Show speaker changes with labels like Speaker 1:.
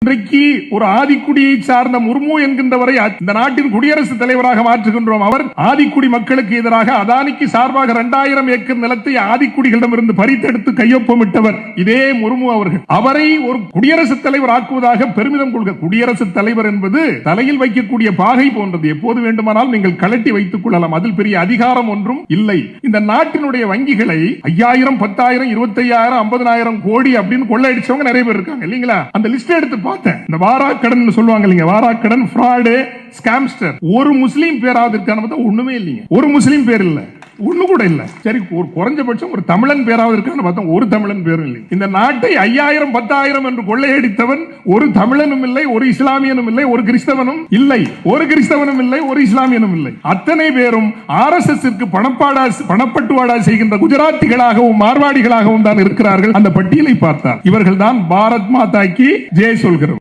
Speaker 1: இன்றைக்கு ஒரு ஆதிக்குடியை சார்ந்த முர்மு என்கின்றவரை இந்த நாட்டின் குடியரசுத் தலைவராக மாற்றுகின்றோம். அவர் ஆதிக்குடி மக்களுக்கு எதிராக அதானிக்கு சார்பாக 2000 ஏக்கர் நிலத்தை ஆதிக்குடிகளிடமிருந்து பறித்தெடுத்து கையொப்பமிட்டவர் இதே முர்மு அவர்கள். அவரை ஒரு குடியரசுத் தலைவர் ஆக்குவதாக பெருமிதம் கொள்க. குடியரசுத் தலைவர் என்பது தலையில் வைக்கக்கூடிய பாகை போன்றது. எப்போது வேண்டுமானால் நீங்கள் கலட்டி வைத்துக் கொள்ளலாம். அதில் பெரிய அதிகாரம் ஒன்றும் இல்லை. இந்த நாட்டினுடைய வங்கிகளை 5000, 10,000, 25,000, 50,000 கோடி அப்படின்னு கொள்ளையடிச்சவங்க நிறைய பேர் இருக்காங்க இல்லீங்களா? அந்த லிஸ்ட் எடுத்து பார்த்தேன். இந்த வாராக்கடன் சொல்லுவாங்க இல்லைங்க, வாராக்கடன், ஃப்ராடு, ஸ்கேம்ஸ்டர். ஒரு முஸ்லீம் பேராவது இருக்கான்னு ஒண்ணுமே இல்லைங்க. ஒரு முஸ்லீம் பேர் இல்ல, ஒண்ணு கூட இல்ல. சரி, ஒரு குறைஞ்சபட்சம் ஒரு தமிழன் பேராவது இருக்கான்னு பார்த்தா ஒரு தமிழன் பேரும் இல்லை. இந்த நாட்டை 5000, 10,000 என்று கொள்ளையடித்தவன் ஒரு தமிழனும் இல்லை, ஒரு இஸ்லாமியனும் இல்லை, ஒரு கிறிஸ்தவனும் இல்லை, ஒரு கிறிஸ்தவனும் இல்லை, ஒரு இஸ்லாமியனும் இல்லை. அத்தனை பேரும் RSS பணப்பட்டுவாடா செய்கின்ற குஜராத்திகளாகவும் மார்வாடிகளாகவும் தான் இருக்கிறார்கள். அந்த பட்டியலை பார்த்தார். இவர்கள் தான் பாரத் மாதா கி ஜெய் சொல்கிறோம்.